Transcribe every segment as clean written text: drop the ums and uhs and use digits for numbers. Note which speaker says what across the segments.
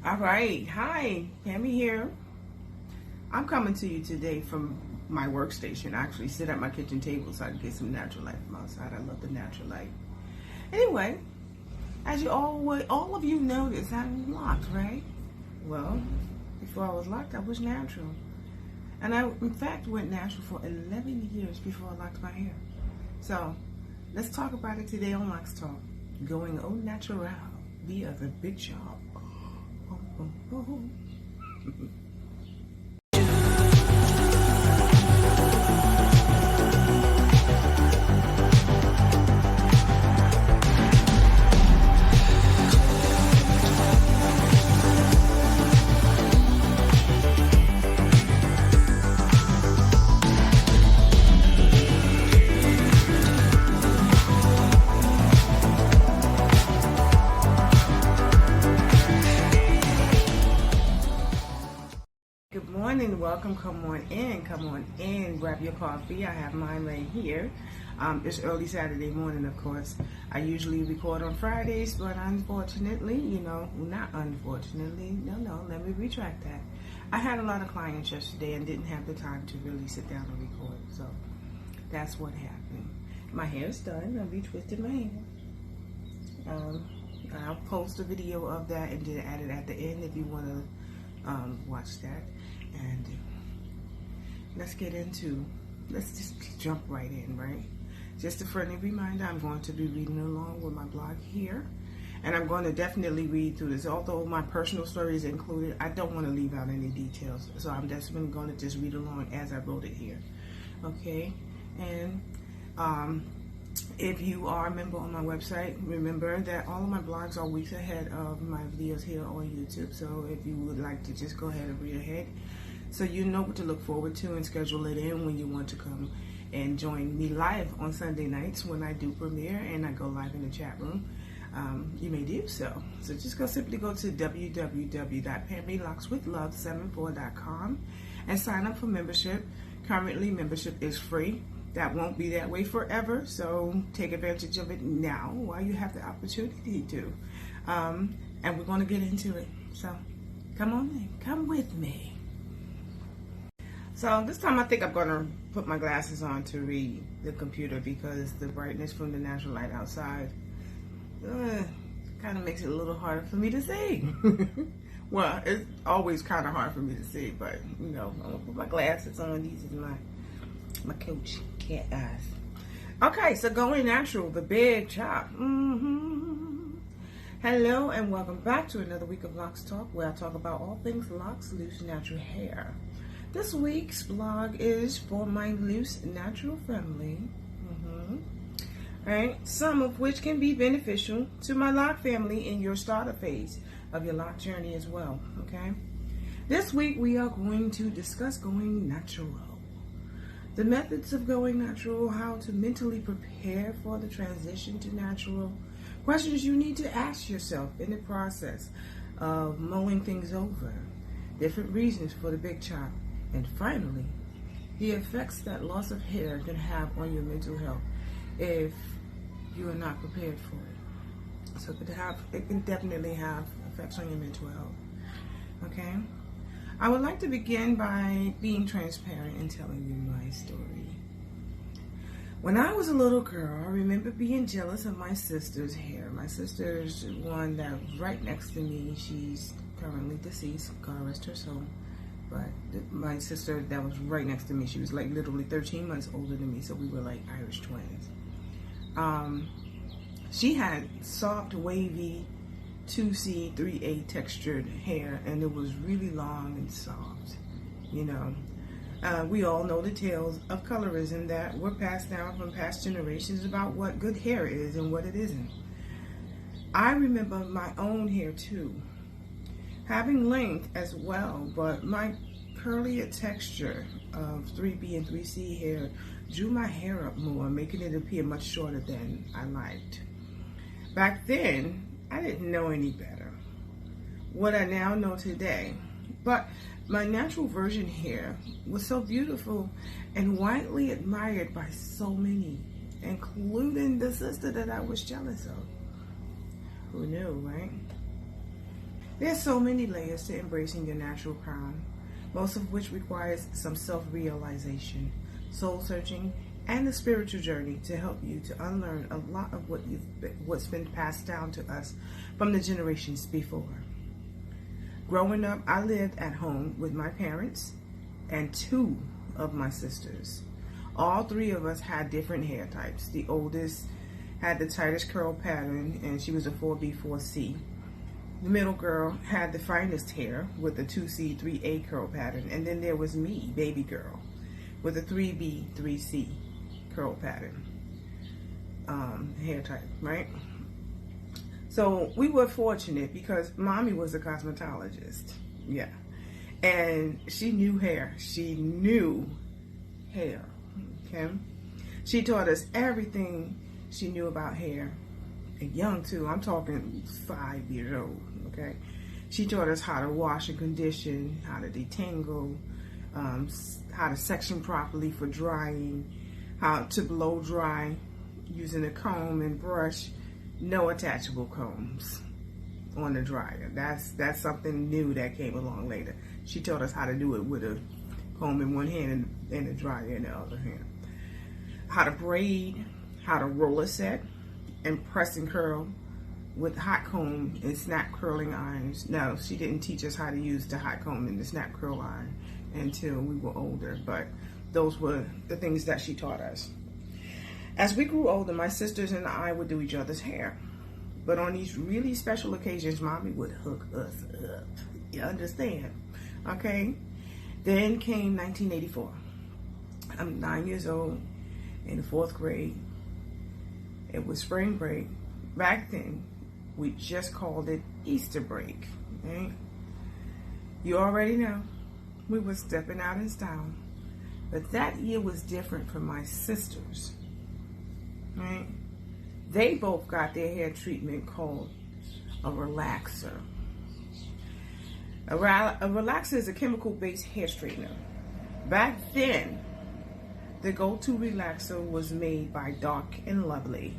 Speaker 1: All right. Hi, Pammy here. I'm coming to you today from my workstation. I actually sit at my kitchen table so I can get some natural light from outside. I love the natural light. Anyway, as you all of you notice, I'm locked, right? Well, before I was locked, I was natural. And I, in fact, went natural for 11 years before I locked my hair. So, let's talk about it today on Locks Talk. Going au natural via the big shop. Good morning, welcome, come on in, grab your coffee. I have mine right here. It's early Saturday morning, of course. I usually record on Fridays, but unfortunately, not unfortunately, no, let me retract that. I had a lot of clients yesterday and didn't have the time to really sit down and record, so that's what happened. My hair's done, I retwisted my hair. I'll post a video of that and then add it at the end if you want to watch that. And let's just jump right in, right? Just a friendly reminder, I'm going to be reading along with my blog here, and I'm going to definitely read through this. Although my personal story is included, I don't want to leave out any details, so I'm definitely going to just read along as I wrote it here. Okay? And if you are a member on my website, remember that all of my blogs are weeks ahead of my videos here on YouTube. So if you would like to just go ahead and read ahead, so you know what to look forward to and schedule it in when you want to come and join me live on Sunday nights when I do premiere and I go live in the chat room. You may do so. So just simply go to www.PammyLocksWithLove74.com and sign up for membership. Currently, membership is free. That won't be that way forever, so take advantage of it now while you have the opportunity to. And we're going to get into it. So come on in. Come with me. So this time I think I'm going to put my glasses on to read the computer because the brightness from the natural light outside kind of makes it a little harder for me to see. Well, it's always kind of hard for me to see, but I'm going to put my glasses on. These are my coach cat eyes. Okay, so going natural, the big chop. Hello and welcome back to another week of Locks Talk, where I talk about all things locks, loose, natural hair. This week's blog is for my loose, natural family. Right, some of which can be beneficial to my lock family in your starter phase of your lock journey as well. Okay, this week we are going to discuss going natural. The methods of going natural, how to mentally prepare for the transition to natural, questions you need to ask yourself in the process of mulling things over, different reasons for the big chop, and finally, the effects that loss of hair can have on your mental health if you are not prepared for it. So it can definitely have effects on your mental health. Okay? I would like to begin by being transparent and telling you my story. When I was a little girl, I remember being jealous of my sister's hair. My sister's one that was right next to me. She's currently deceased, God rest her soul. But my sister that was right next to me, she was like literally 13 months older than me, so we were like Irish twins. She had soft, wavy, 2C, 3A textured hair, and it was really long and soft. We all know the tales of colorism that were passed down from past generations about what good hair is and what it isn't. I remember my own hair too, having length as well, but my curlier texture of 3B and 3C hair drew my hair up more, making it appear much shorter than I liked. Back then, I didn't know any better. What I now know today. But my natural virgin hair was so beautiful and widely admired by so many, including the sister that I was jealous of. Who knew, right? There's so many layers to embracing your natural crown, most of which requires some self-realization, soul-searching, and the spiritual journey to help you to unlearn a lot of what's been passed down to us from the generations before. Growing up, I lived at home with my parents and two of my sisters. All three of us had different hair types. The oldest had the tightest curl pattern, and she was a 4B4C. The middle girl had the finest hair with a 2C, 3A curl pattern. And then there was me, baby girl, with a 3B, 3C curl pattern hair type, right? So we were fortunate because mommy was a cosmetologist. Yeah. And she knew hair. She knew hair. Okay. She taught us everything she knew about hair. And young too. I'm talking 5 years old. Okay. She taught us how to wash and condition, how to detangle, how to section properly for drying, how to blow dry using a comb and brush. No attachable combs on the dryer. That's something new that came along later. She taught us how to do it with a comb in one hand and a dryer in the other hand. How to braid, how to roller set, and press and curl with hot comb and snap curling irons. No, she didn't teach us how to use the hot comb and the snap curl iron until we were older, but those were the things that she taught us. As we grew older, my sisters and I would do each other's hair. But on these really special occasions, mommy would hook us up. You understand? Okay? Then came 1984. I'm 9 years old in the 4th grade. It was spring break. Back then, we just called it Easter break. Okay? You already know. We were stepping out in style. But that year was different for my sisters. Right? They both got their hair treatment called a relaxer. A relaxer is a chemical-based hair straightener. Back then, the go-to relaxer was made by Dark and Lovely.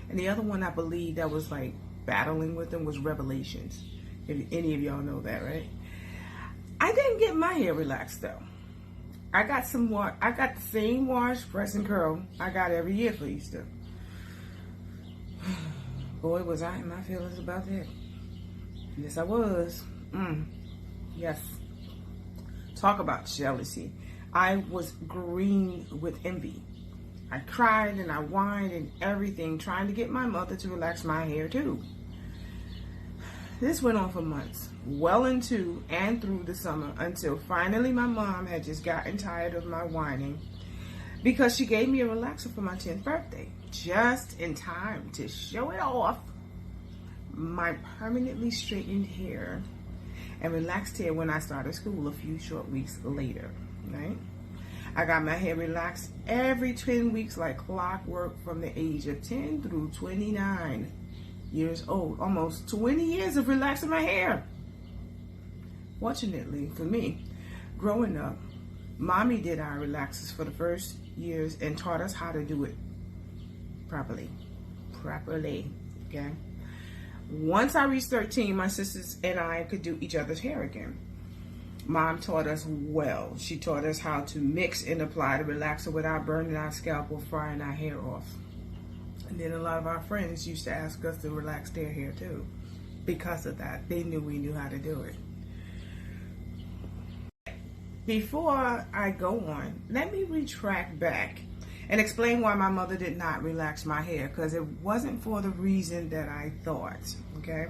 Speaker 1: And the other one I believe that was like battling with them was Revelations. If any of y'all know that, right? I didn't get my hair relaxed though. I got the same wash, press, and curl I got every year for Easter. Boy, was I in my feelings about that. Yes, I was. Yes. Talk about jealousy. I was green with envy. I cried and I whined and everything, trying to get my mother to relax my hair too. This went on for months, well into and through the summer, until finally my mom had just gotten tired of my whining because she gave me a relaxer for my 10th birthday, just in time to show it off. My permanently straightened hair and relaxed hair when I started school a few short weeks later, right? I got my hair relaxed every 10 weeks like clockwork from the age of 10 through 29. Years old, almost 20 years of relaxing my hair. Fortunately for me, growing up, mommy did our relaxers for the first years and taught us how to do it properly, okay? Once I reached 13, my sisters and I could do each other's hair again. Mom taught us well. She taught us how to mix and apply the relaxer without burning our scalp or frying our hair off. And then a lot of our friends used to ask us to relax their hair too. Because of that, they knew we knew how to do it. Before I go on, let me retract back and explain why my mother did not relax my hair, because it wasn't for the reason that I thought, okay?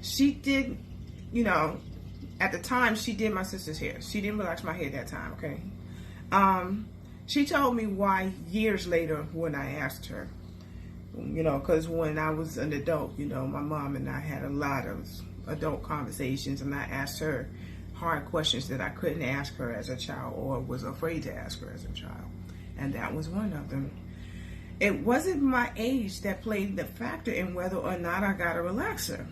Speaker 1: She did, at the time, she did my sister's hair. She didn't relax my hair that time, okay? She told me why years later when I asked her. Because when I was an adult, my mom and I had a lot of adult conversations, and I asked her hard questions that I couldn't ask her as a child or was afraid to ask her as a child. And that was one of them. It wasn't my age that played the factor in whether or not I got a relaxer.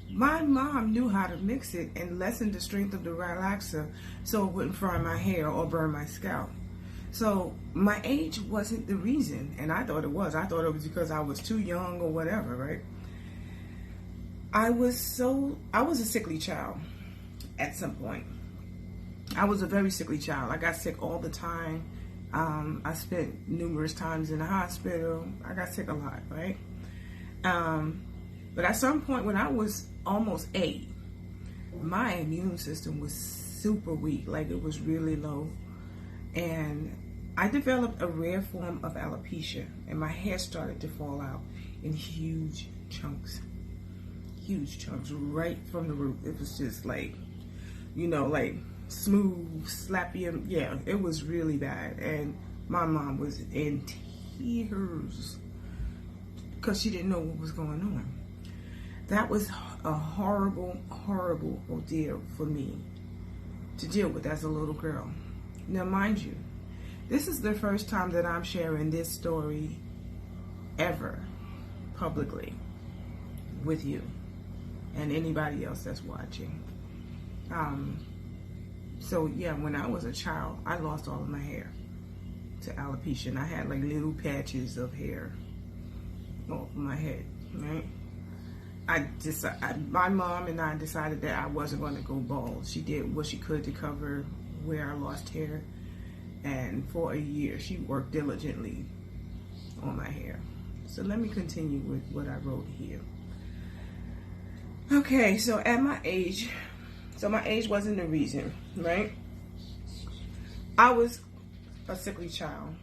Speaker 1: My mom knew how to mix it and lessen the strength of the relaxer so it wouldn't fry my hair or burn my scalp. So my age wasn't the reason, and I thought it was. I thought it was because I was too young or whatever, right? I was a sickly child at some point. I was a very sickly child. I got sick all the time. I spent numerous times in the hospital. I got sick a lot, right? But at some point when I was almost 8, my immune system was super weak, like it was really low. And I developed a rare form of alopecia, and my hair started to fall out in huge chunks right from the root. It was just like, like smooth, slappy, and yeah, it was really bad. And my mom was in tears because she didn't know what was going on. That was a horrible ordeal for me to deal with as a little girl. Now, mind you, this is the first time that I'm sharing this story ever publicly with you and anybody else that's watching. So yeah, when I was a child, I lost all of my hair to alopecia, and I had like little patches of hair off my head, right? My mom and I decided that I wasn't going to go bald. She did what she could to cover where I lost hair, and for a year she worked diligently on my hair. So let me continue with what I wrote here. Okay, so at my age, my age wasn't the reason, right? I was a sickly child.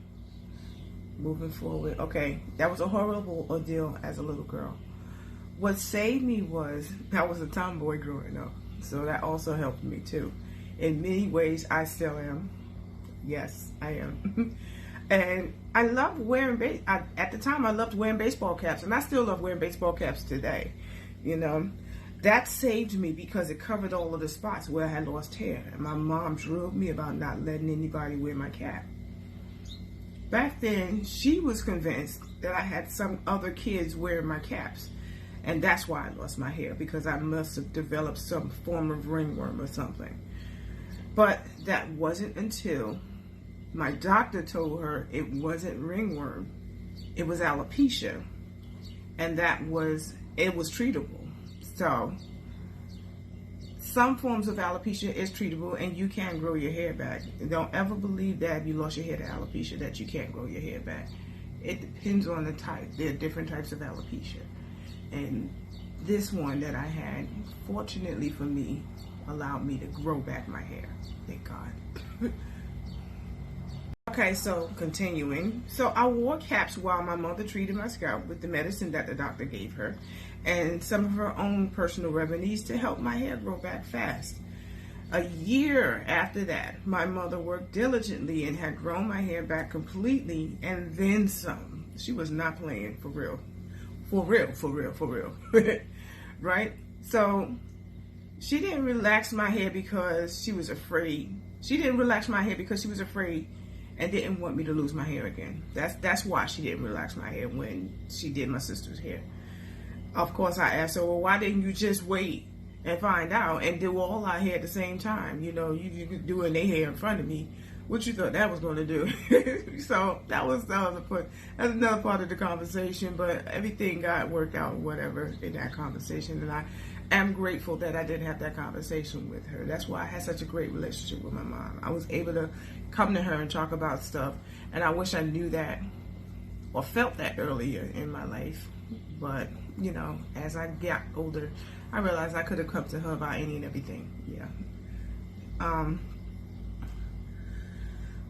Speaker 1: Moving forward, okay, that was a horrible ordeal as a little girl. What saved me was I was a tomboy growing up, so that also helped me too. In many ways, I still am. Yes, I am. And I love wearing, at the time I loved wearing baseball caps, and I still love wearing baseball caps today. That saved me because it covered all of the spots where I had lost hair. And my mom drilled me about not letting anybody wear my cap. Back then, she was convinced that I had some other kids wearing my caps. And that's why I lost my hair, because I must have developed some form of ringworm or something. But that wasn't until my doctor told her it wasn't ringworm, it was alopecia, and it was treatable. So some forms of alopecia is treatable, and you can grow your hair back. Don't ever believe that if you lost your hair to alopecia that you can't grow your hair back. It depends on the type. There are different types of alopecia, and this one that I had, fortunately for me, allowed me to grow back my hair. Thank God. Okay, so continuing. So I wore caps while my mother treated my scalp with the medicine that the doctor gave her and some of her own personal remedies to help my hair grow back fast. A year after that, my mother worked diligently and had grown my hair back completely and then some. She was not playing, for real. For real. Right? So she didn't relax my hair because she was afraid. She didn't relax my hair because she was afraid and didn't want me to lose my hair again. That's why she didn't relax my hair when she did my sister's hair. Of course, I asked her, well, why didn't you just wait and find out and do all our hair at the same time? You doing their hair in front of me. What you thought that was going to do? So that's another part of the conversation, but everything got worked out, whatever, in that conversation. And I am grateful that I did have that conversation with her. That's why I had such a great relationship with my mom. I was able to come to her and talk about stuff, and I wish I knew that or felt that earlier in my life. But, as I got older, I realized I could have come to her about any and everything. Yeah.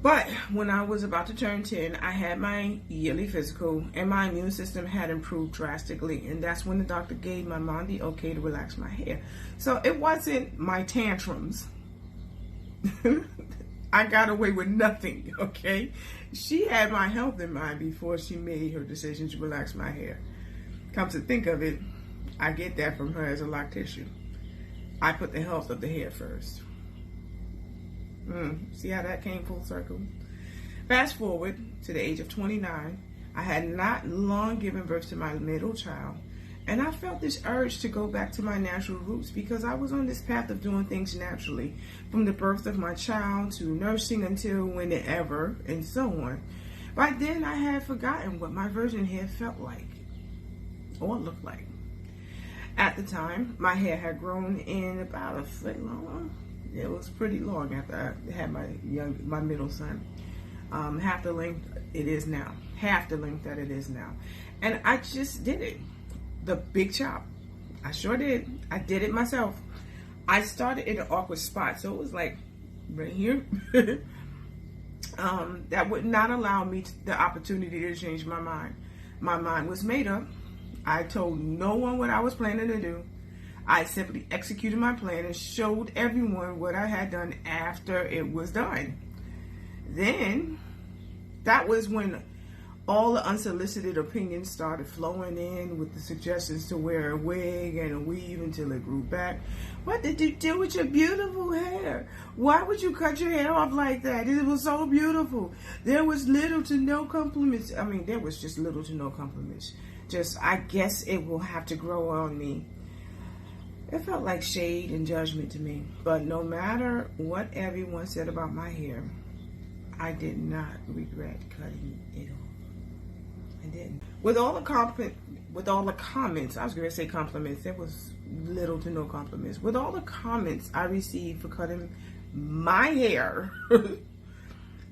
Speaker 1: But when I was about to turn 10, I had my yearly physical, and my immune system had improved drastically. And that's when the doctor gave my mom the okay to relax my hair. So it wasn't my tantrums. I got away with nothing, okay? She had my health in mind before she made her decision to relax my hair. Come to think of it, I get that from her as a loctician. I put the health of the hair first. See how that came full circle? Fast forward to the age of 29, I had not long given birth to my middle child, and I felt this urge to go back to my natural roots because I was on this path of doing things naturally, from the birth of my child to nursing until whenever, and so on. By then, I had forgotten what my virgin hair felt like or looked like. At the time, my hair had grown in about a foot long. It was pretty long after I had my middle son. Half the length it is now. Half the length that it is now. And I just did it. The big chop. I sure did. I did it myself. I started in an awkward spot, so it was like right here. That would not allow me the opportunity to change my mind. My mind was made up. I told no one what I was planning to do. I simply executed my plan and showed everyone what I had done after it was done. Then, that was when all the unsolicited opinions started flowing in with the suggestions to wear a wig and a weave until it grew back. What did you do with your beautiful hair? Why would you cut your hair off like that? It was so beautiful. There was little to no compliments. I mean, there was just little to no compliments. Just, I guess it will have to grow on me. It felt like shade and judgment to me. But no matter what everyone said about my hair, I did not regret cutting it off. I didn't. With all the comments, I was going to say compliments. There was little to no compliments. With all the comments I received for cutting my hair,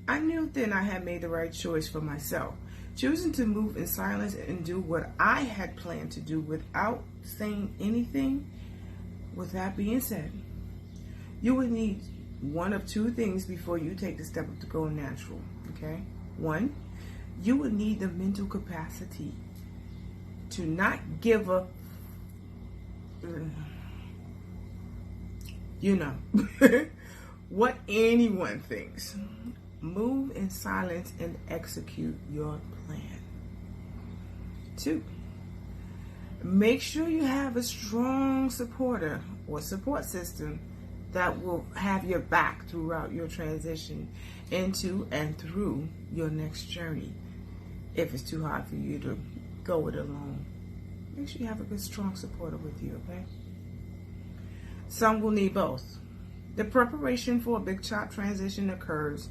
Speaker 1: I knew then I had made the right choice for myself. Choosing to move in silence and do what I had planned to do without saying anything. With that being said, you would need one of two things before you take the step to go natural, okay? One, you would need the mental capacity to not give up, what anyone thinks. Move in silence and execute your plan. Two, make sure you have a strong supporter or support system that will have your back throughout your transition into and through your next journey. If it's too hard for you to go it alone, make sure you have a good, strong supporter with you, okay? Some will need both. The preparation for a big chop transition occurs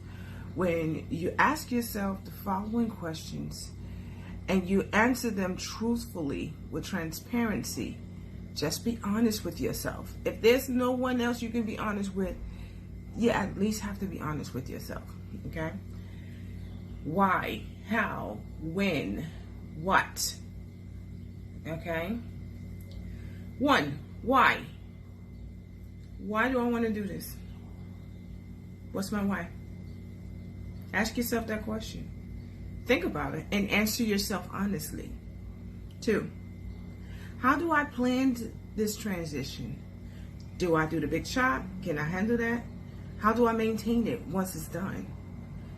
Speaker 1: when you ask yourself the following questions and you answer them truthfully with transparency. Just be honest with yourself. If there's no one else you can be honest with, you at least have to be honest with yourself, okay? Why, how, when, what, okay? One, why? Why do I want to do this? What's my why? Ask yourself that question. Think about it and answer yourself honestly. Two, how do I plan this transition? Do I do the big chop? Can I handle that? How do I maintain it once it's done?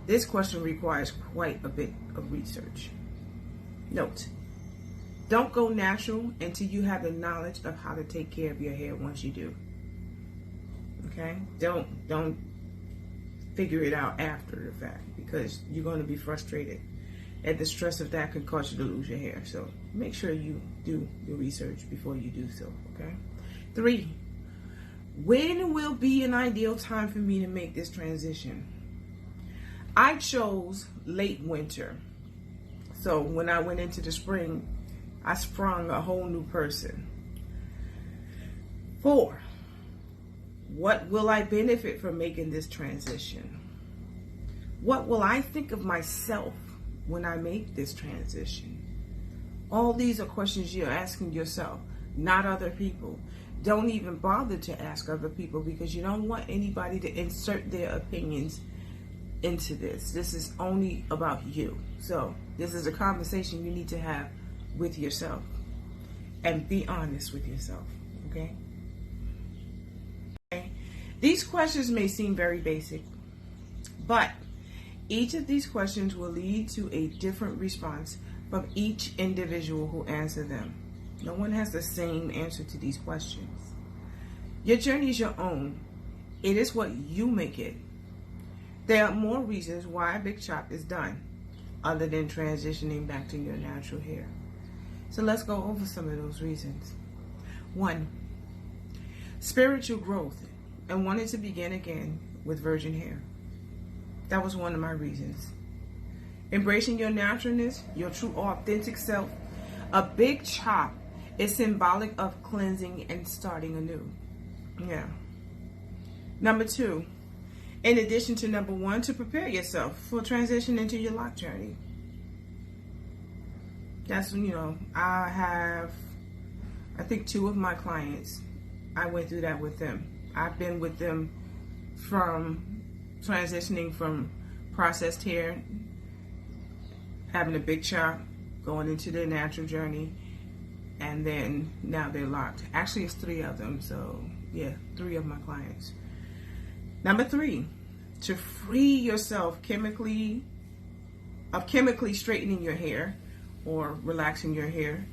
Speaker 1: This question requires quite a bit of research. Note, don't go natural until you have the knowledge of how to take care of your hair once you do. Okay? Don't figure it out after the fact, because you're going to be frustrated. And the stress of that could cause you to lose your hair. So make sure you do your research before you do so, okay? 3, when will be an ideal time for me to make this transition? I chose late winter. So when I went into the spring, I sprung a whole new person. 4, what will I benefit from making this transition? What will I think of myself when I make this transition? All these are questions you're asking yourself, not other people. Don't even bother to ask other people, because you don't want anybody to insert their opinions into this. This is only about you. So this is a conversation you need to have with yourself, and be honest with yourself, okay? These questions may seem very basic, but each of these questions will lead to a different response from each individual who answers them. No one has the same answer to these questions. Your journey is your own. It is what you make it. There are more reasons why a big chop is done other than transitioning back to your natural hair. So let's go over some of those reasons. 1, spiritual growth and wanting to begin again with virgin hair. That was one of my reasons. Embracing your naturalness, your true authentic self. A big chop It's symbolic of cleansing and starting anew. Yeah. Number 2, in addition to number 1, to prepare yourself for transition into your lock journey. That's, I think 2 of my clients, I went through that with them. I've been with them from transitioning from processed hair, having a big chop, going into their natural journey, and then now they're locked. Actually, it's 3 of them, so yeah, 3 of my clients. Number 3, to free yourself chemically straightening your hair or relaxing your hair.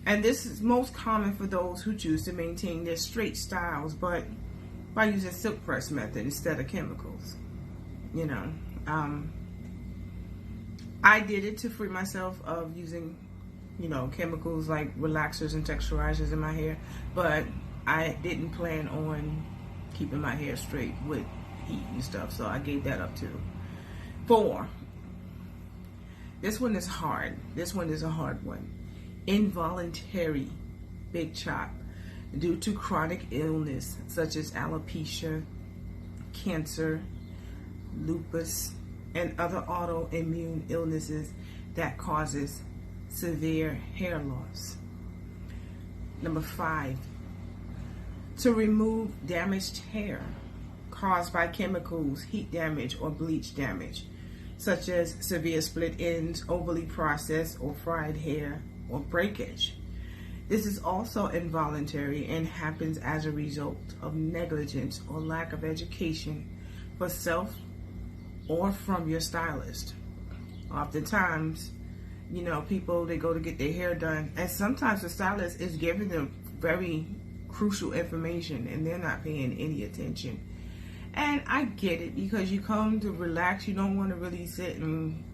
Speaker 1: And this is most common for those who choose to maintain their straight styles, but by using silk press method instead of chemicals. I did it to free myself of using, chemicals like relaxers and texturizers in my hair, but I didn't plan on keeping my hair straight with heat and stuff, so I gave that up too. 4, this one is hard. This one is a hard one. Involuntary big chop due to chronic illness such as alopecia, cancer, lupus, and other autoimmune illnesses that causes severe hair loss. Number 5, to remove damaged hair caused by chemicals, heat damage, or bleach damage, such as severe split ends, overly processed or fried hair, or breakage. This is also involuntary and happens as a result of negligence or lack of education for self or from your stylist. Oftentimes, people, they go to get their hair done, and sometimes the stylist is giving them very crucial information and they're not paying any attention. And I get it, because you come to relax, you don't want to really sit and,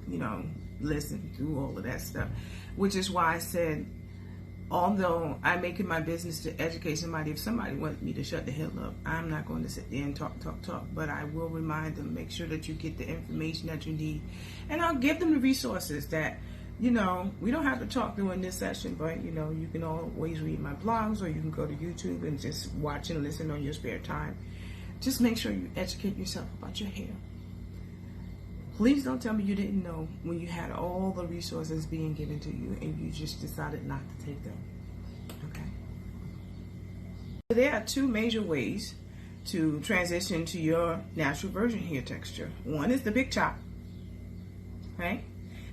Speaker 1: listen through all of that stuff, which is why I said, although I make it my business to educate somebody, if somebody wants me to shut the hell up, I'm not going to sit there and talk, but I will remind them, make sure that you get the information that you need, and I'll give them the resources that, we don't have to talk during this session, but, you can always read my blogs, or you can go to YouTube and just watch and listen on your spare time. Just make sure you educate yourself about your hair. Please don't tell me you didn't know when you had all the resources being given to you and you just decided not to take them. Okay? There are 2 major ways to transition to your natural virgin hair texture. One is the big chop, right?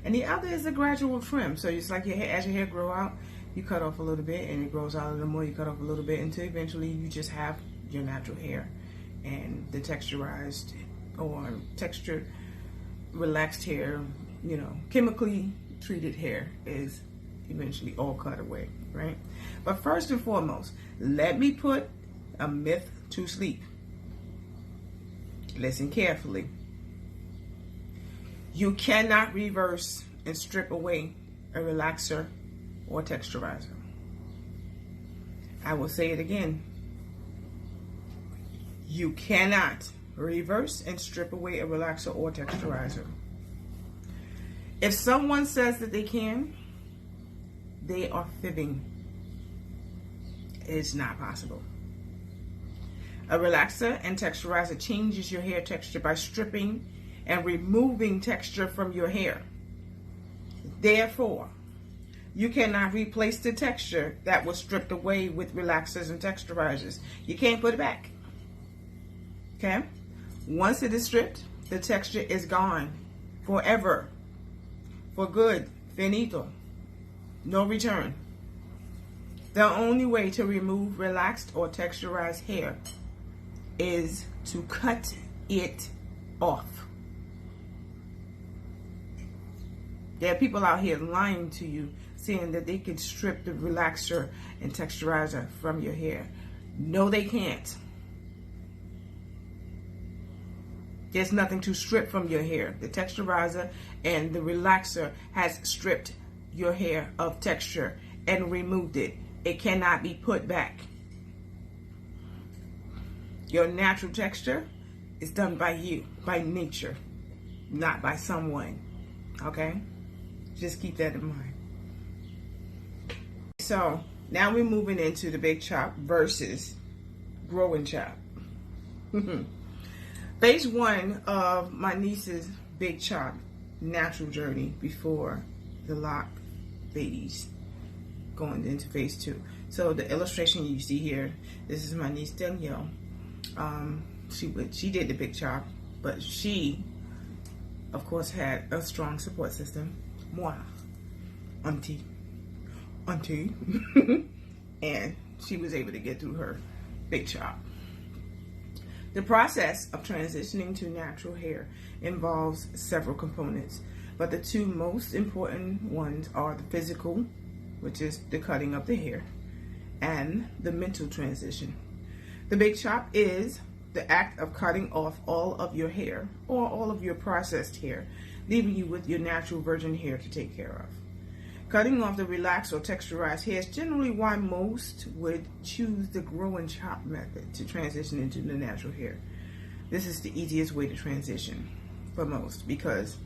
Speaker 1: And the other is a gradual trim. So it's like as your hair grow out, you cut off a little bit, and it grows out a little more, you cut off a little bit, until eventually you just have your natural hair. And the texturized or textured relaxed hair, chemically treated hair is eventually all cut away, right? But first and foremost, let me put a myth to sleep. Listen carefully. You cannot reverse and strip away a relaxer or texturizer. I will say it again. You cannot reverse and strip away a relaxer or texturizer. If someone says that they can, they are fibbing. It's not possible. A relaxer and texturizer changes your hair texture by stripping and removing texture from your hair. Therefore, you cannot replace the texture that was stripped away with relaxers and texturizers. You can't put it back. Okay? Once it is stripped, the texture is gone forever, for good, finito, no return. The only way to remove relaxed or texturized hair is to cut it off. There are people out here lying to you, saying that they can strip the relaxer and texturizer from your hair. No, they can't. There's nothing to strip from your hair. The texturizer and the relaxer has stripped your hair of texture and removed it. It cannot be put back. Your natural texture is done by you, by nature, not by someone. Okay? Just keep that in mind. So, Now we're moving into the big chop versus grow and chop. Phase one of my niece's big chop natural journey before the lock phase, going into phase two. So the illustration you see here, this is my niece Danielle. She did the big chop, but she, of course, had a strong support system. Moi, auntie, and she was able to get through her big chop. The process of transitioning to natural hair involves several components, but the two most important ones are the physical, which is the cutting of the hair, and the mental transition. The big chop is the act of cutting off all of your hair or all of your processed hair, leaving you with your natural virgin hair to take care of. Cutting off the relaxed or texturized hair is generally why most would choose the grow and chop method to transition into the natural hair. This is the easiest way to transition for most, because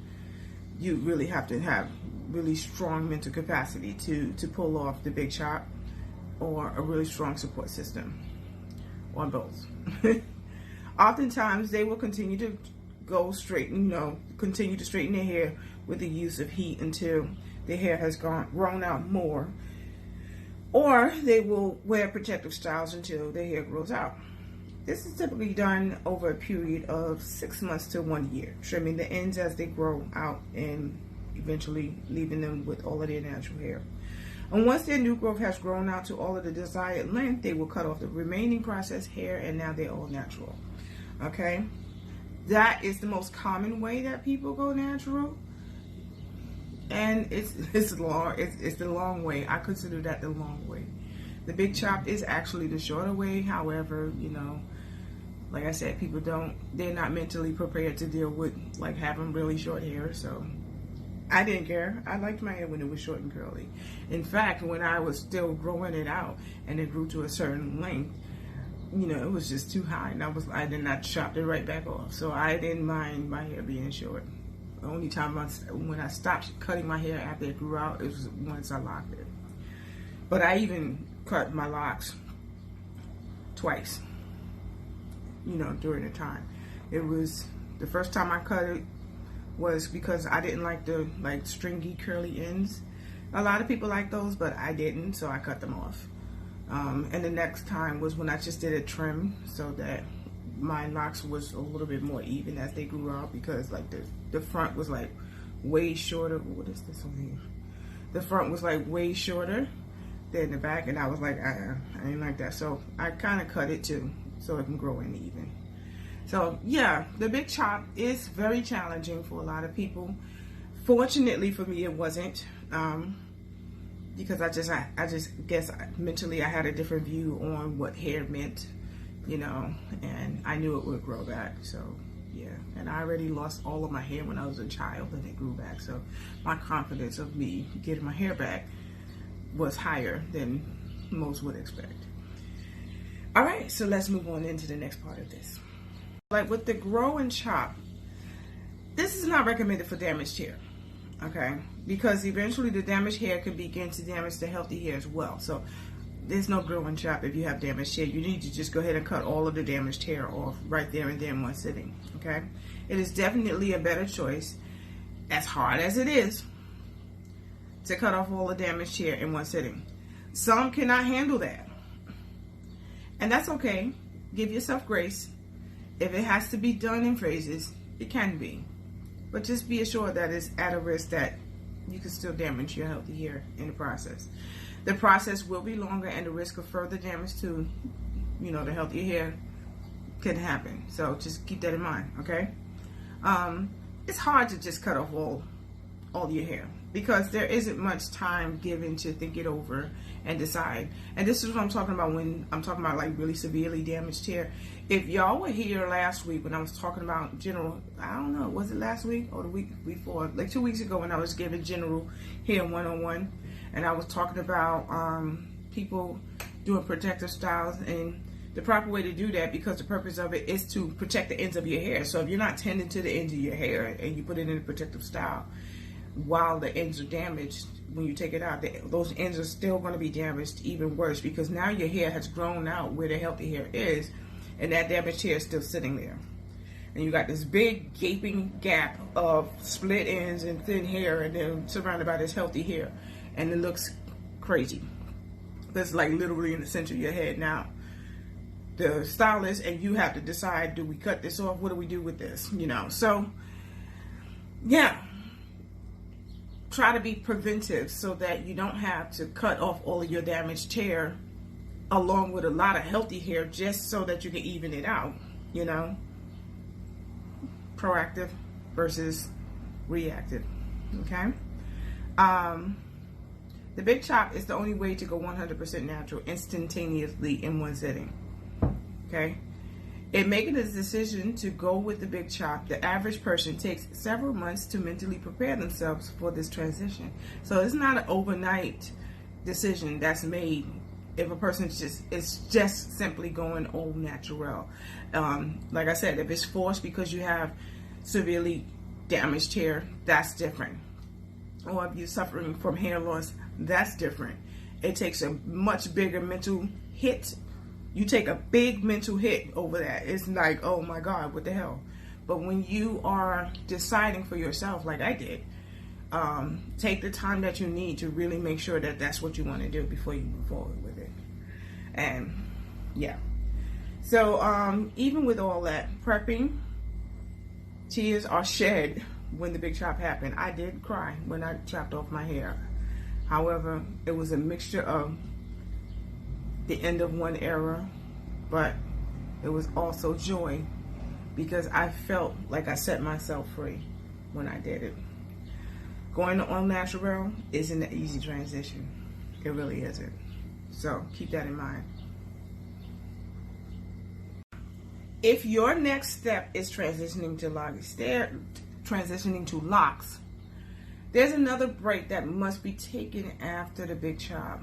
Speaker 1: you really have to have really strong mental capacity to pull off the big chop, or a really strong support system, or both. Oftentimes they will continue to go straight, continue to straighten their hair with the use of heat until the hair has grown out more, or they will wear protective styles until their hair grows out. This is typically done over a period of 6 months to 1 year, trimming the ends as they grow out and eventually leaving them with all of their natural hair. And once their new growth has grown out to all of the desired length, they will cut off the remaining processed hair, and now they're all natural. Okay, that is the most common way that people go natural. And it's long. It's the long way. I consider that the long way. The big chop is actually the shorter way. However, like I said, they're not mentally prepared to deal with like having really short hair. So I didn't care. I liked my hair when it was short and curly. In fact, when I was still growing it out and it grew to a certain length, it was just too high, and I did not chop it right back off. So I didn't mind my hair being short. The only time when I stopped cutting my hair after it grew out, it was once I locked it. But I even cut my locks twice, during the time. It was the first time I cut it was because I didn't like the stringy curly ends. A lot of people like those, but I didn't, so I cut them off. And the next time was when I just did a trim so that my locks was a little bit more even as they grew out, because the front was way shorter. What is this on here? The front was way shorter than the back, and I was like, I didn't like that. So I kind of cut it too, so it can grow in even. So yeah, the big chop is very challenging for a lot of people. Fortunately for me, it wasn't, because I just guess mentally I had a different view on what hair meant, and I knew it would grow back. So yeah, and I already lost all of my hair when I was a child, and it grew back. So my confidence of me getting my hair back was higher than most would expect. All right, so let's move on into the next part of this. Like with the grow and chop, this is not recommended for damaged hair, okay? Because eventually the damaged hair can begin to damage the healthy hair as well. So there's no grow and chop if you have damaged hair. You need to just go ahead and cut all of the damaged hair off right there and then in one sitting, okay? It is definitely a better choice, as hard as it is, to cut off all the damaged hair in one sitting. Some cannot handle that, and that's okay. Give yourself grace. If it has to be done in phases, it can be. But just be assured that it's at a risk that you can still damage your healthy hair in the process. The process will be longer, and the risk of further damage to, the healthy hair can happen. So just keep that in mind, okay? It's hard to just cut off all your hair, because there isn't much time given to think it over and decide. And this is what I'm talking about when I'm talking about really severely damaged hair. If y'all were here last week when I was talking about general, I don't know, was it last week or the week before? 2 weeks ago when I was giving general hair 101, and I was talking about people doing protective styles and the proper way to do that, because the purpose of it is to protect the ends of your hair. So if you're not tending to the ends of your hair and you put it in a protective style, while the ends are damaged, when you take it out, those ends are still going to be damaged even worse, because now your hair has grown out where the healthy hair is, and that damaged hair is still sitting there. And you got this big gaping gap of split ends and thin hair, and then surrounded by this healthy hair, and it looks crazy. That's like literally in the center of your head. Now, the stylist and you have to decide, do we cut this off? What do we do with this? You know, so yeah, try to be preventive so that you don't have to cut off all of your damaged hair along with a lot of healthy hair just so that you can even it out, you know. Proactive versus reactive. Okay. The big chop is the only way to go 100% natural instantaneously in one sitting. Okay. In making a decision to go with the big chop, the average person takes several months to mentally prepare themselves for this transition. So it's not an overnight decision that's made if a person is just simply going au naturel. Like I said, if it's forced because you have severely damaged hair, that's different. Or if you're suffering from hair loss, that's different. It takes a much bigger mental hit. You take a big mental hit over that. It's like, oh my God, what the hell? But when you are deciding for yourself, like I did, take the time that you need to really make sure that that's what you want to do before you move forward with it. And yeah. So even with all that prepping, tears are shed when the big chop happened. I did cry when I chopped off my hair. However, it was a mixture of the end of one era, but it was also joy because I felt like I set myself free when I did it. Going to all natural isn't an easy transition. It really isn't. So keep that in mind. If your next step is transitioning to locks, there's another break that must be taken after the big chop.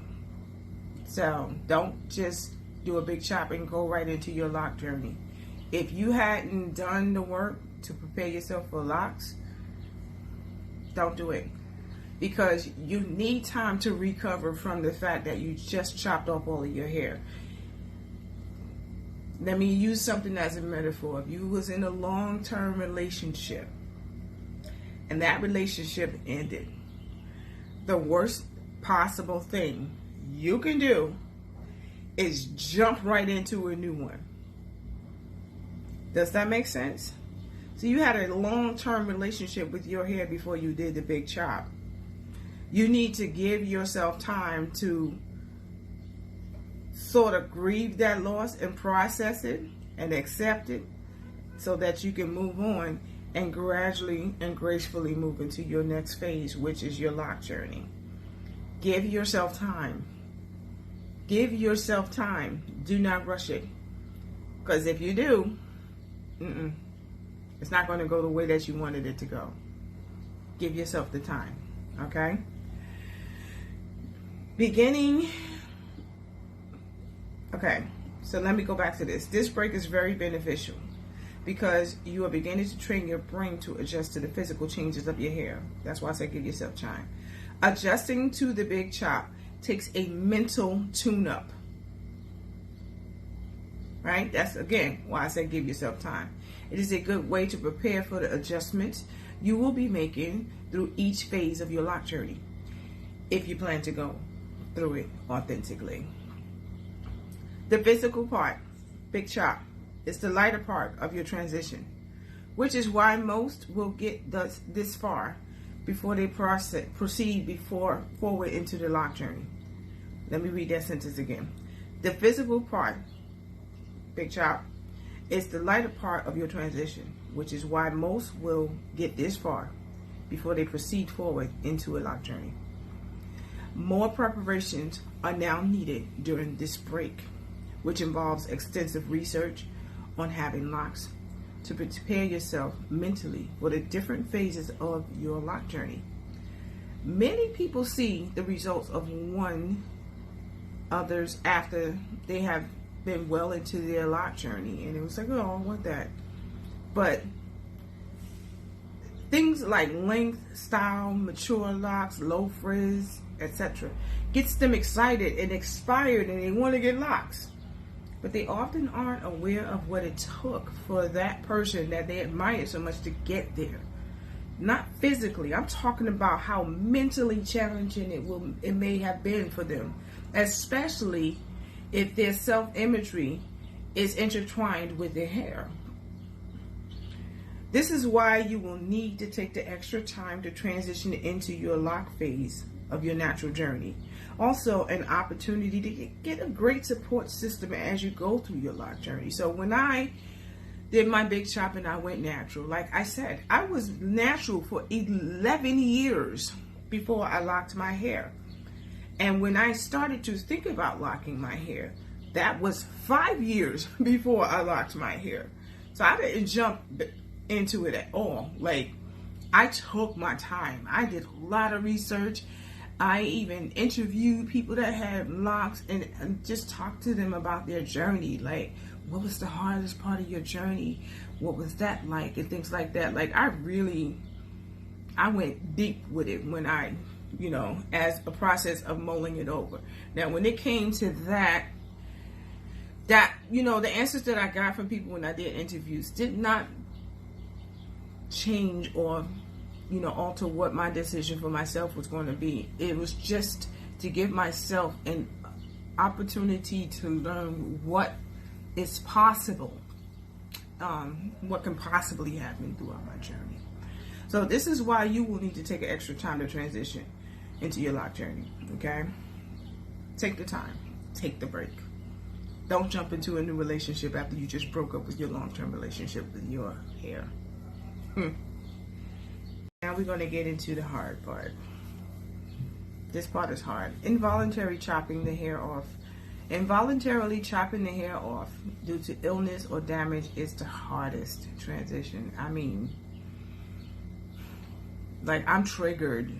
Speaker 1: So don't just do a big chop and go right into your lock journey. If you hadn't done the work to prepare yourself for locks, don't do it. Because you need time to recover from the fact that you just chopped off all of your hair. Let me use something as a metaphor. If you was in a long-term relationship and that relationship ended, the worst possible thing you can do is jump right into a new one. Does that make sense? So you had a long-term relationship with your hair before you did the big chop. You need to give yourself time to sort of grieve that loss and process it and accept it so that you can move on and gradually and gracefully move into your next phase, which is your lock journey. Give yourself time. Give yourself time. Do not rush it. Because if you do, it's not going to go the way that you wanted it to go. Give yourself the time. Okay? Okay, so let me go back to this. This break is very beneficial because you are beginning to train your brain to adjust to the physical changes of your hair. That's why I say give yourself time. Adjusting to the big chop takes a mental tune-up. Right? That's, again, why I say give yourself time. It is a good way to prepare for the adjustments you will be making through each phase of your lock journey, if you plan to go through it authentically. The physical part, big chop, is the lighter part of your transition, which is why most will get this far before they proceed forward into the lock journey. Let me read that sentence again. The physical part, big chop, is the lighter part of your transition, which is why most will get this far before they proceed forward into a lock journey. More preparations are now needed during this break, which involves extensive research on having locks to prepare yourself mentally for the different phases of your lock journey. Many people see the results of others after they have been well into their lock journey, and it was like, oh, I want that. But Things like length, style, mature locks, low frizz, etc. gets them excited and inspired, and they want to get locks. But they often aren't aware of what it took for that person that they admire so much to get there. Not physically. I'm talking about how mentally challenging it may have been for them, especially if their self-imagery is intertwined with their hair. This is why you will need to take the extra time to transition into your lock phase of your natural journey. Also, an opportunity to get a great support system as you go through your lock journey. So when I did my big chop and I went natural, like I said, I was natural for 11 years before I locked my hair. And when I started to think about locking my hair, that was 5 years before I locked my hair. So I didn't jump into it at all. Like, I took my time. I did a lot of research. I even interviewed people that had locks and just talked to them about their journey. Like, what was the hardest part of your journey? What was that like? And things like that. Like, I went deep with it when I, as a process of mulling it over. Now, when it came to that, the answers that I got from people when I did interviews did not change or alter what my decision for myself was going to be. It was just to give myself an opportunity to learn what is possible, what can possibly happen throughout my journey. So this is why you will need to take an extra time to transition into your lock journey. Okay, take the time, take the break. Don't jump into a new relationship after you just broke up with your long-term relationship with your hair. Now we're going to get into the hard part. This part is hard. Involuntary chopping the hair off. Involuntarily chopping the hair off due to illness or damage is the hardest transition. I mean, like, I'm triggered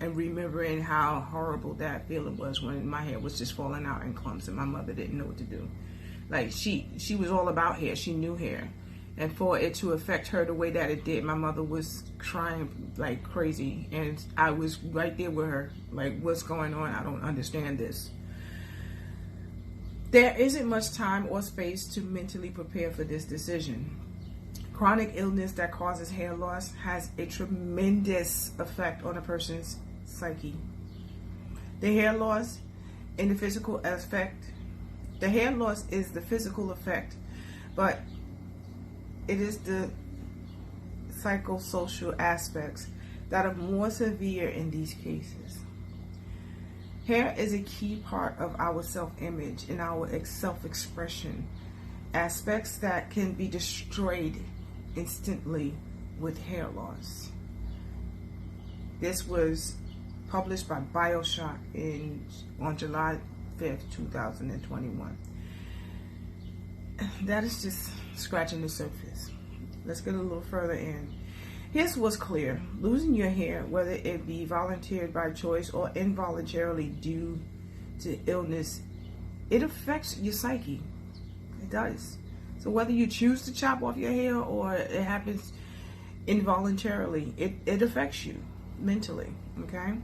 Speaker 1: and remembering how horrible that feeling was when my hair was just falling out in clumps and my mother didn't know what to do. Like, she was all about hair. She knew hair. And for it to affect her the way that it did, my mother was crying like crazy. And I was right there with her. Like, what's going on? I don't understand this. There isn't much time or space to mentally prepare for this decision. Chronic illness that causes hair loss has a tremendous effect on a person's psyche. The hair loss and the physical effect. The hair loss is the physical effect, but it is the psychosocial aspects that are more severe in these cases. Hair is a key part of our self-image and our self-expression, aspects that can be destroyed instantly with hair loss. This was published by BioShock on July 5th, 2021. That is just scratching the surface. Let's get a little further in. Here's what's clear. Losing your hair, whether it be volunteered by choice or involuntarily due to illness, it affects your psyche. It does. So whether you choose to chop off your hair or it happens involuntarily, it affects you mentally, okay?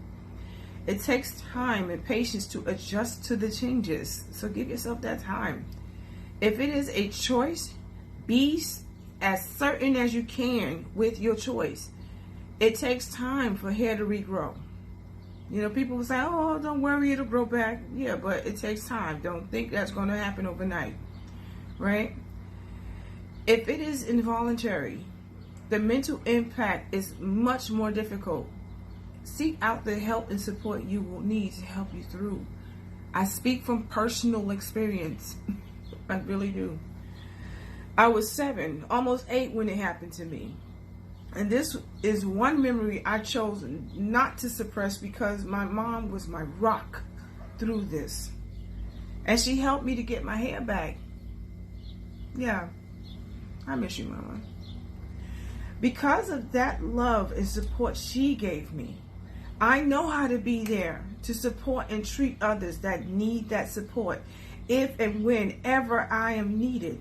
Speaker 1: It takes time and patience to adjust to the changes. So give yourself that time. If it is a choice, be as certain as you can with your choice. It takes time for hair to regrow. People will say, oh, don't worry, it'll grow back. Yeah, but it takes time. Don't think that's going to happen overnight, right? If it is involuntary, the mental impact is much more difficult. Seek out the help and support you will need to help you through. I speak from personal experience. I really do. I was 7, almost 8 when it happened to me. And this is one memory I chose not to suppress because my mom was my rock through this. And she helped me to get my hair back. Yeah, I miss you, Mama. Because of that love and support she gave me, I know how to be there to support and treat others that need that support if and whenever I am needed.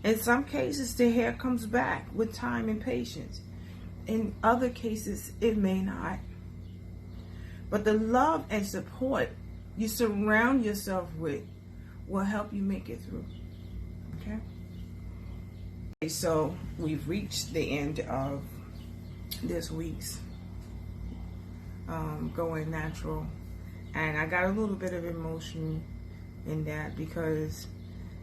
Speaker 1: In some cases, the hair comes back with time and patience. in other cases, it may not. But the love and support you surround yourself with will help you make it through. Okay? So we've reached the end of this week's Going Natural. And I got a little bit of emotion in that because,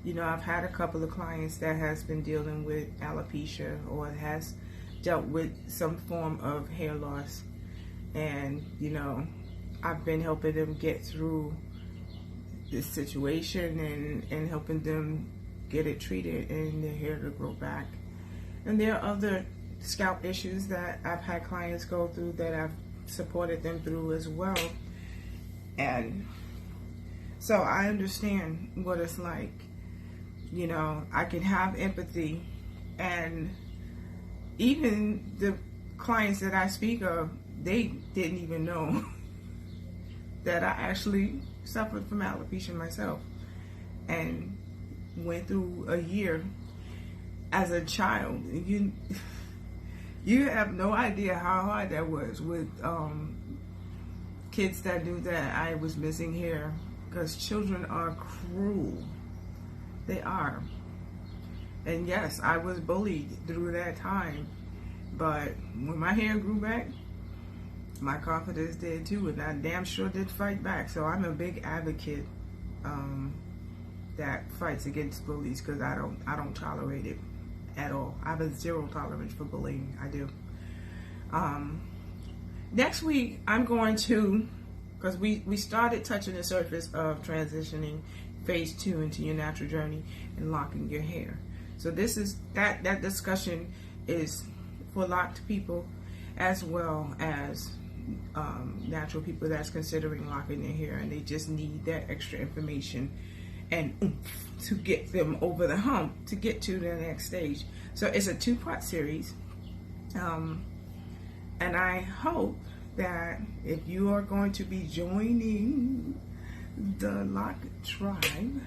Speaker 1: you know, I've had a couple of clients that has been dealing with alopecia or has dealt with some form of hair loss. And, you know, I've been helping them get through this situation and helping them get it treated and their hair to grow back. And there are other scalp issues that I've had clients go through that I've supported them through as well. And so I understand what it's like. You know, I can have empathy, and even the clients that I speak of, they didn't even know that I actually suffered from alopecia myself and went through a year as a child. You have no idea how hard that was with kids that knew that I was missing hair, because children are cruel. They are. And yes, I was bullied through that time, but when my hair grew back, my confidence did too, and I damn sure did fight back. So I'm a big advocate that fights against bullies, because I don't tolerate it at all. I have a zero tolerance for bullying. I do. Next week I'm going to, because we started touching the surface of transitioning phase 2 into your natural journey and locking your hair. So this is that discussion is for locked people as well as natural people that's considering locking their hair, and they just need that extra information and oomph to get them over the hump to get to the next stage. So it's a 2-part series, and I hope that if you are going to be joining the Lock Tribe,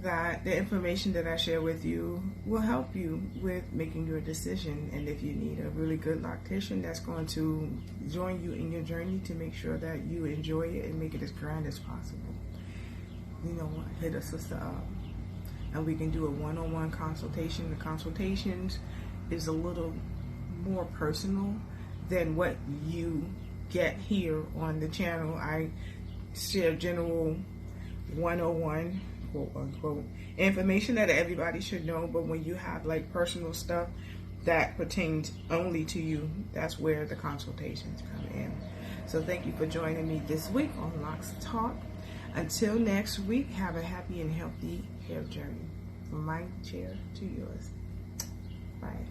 Speaker 1: that the information that I share with you will help you with making your decision. And if you need a really good loctician that's going to join you in your journey to make sure that you enjoy it and make it as grand as possible, you know what, hit a sister up and we can do a one-on-one consultation. The consultations is a little more personal than what you get here on the channel. I share general 101 quote unquote information that everybody should know, but when you have like personal stuff that pertains only to you, that's where the consultations come in. So thank you for joining me this week on Locks Talk. Until next week, have a happy and healthy hair journey from my chair to yours. Bye.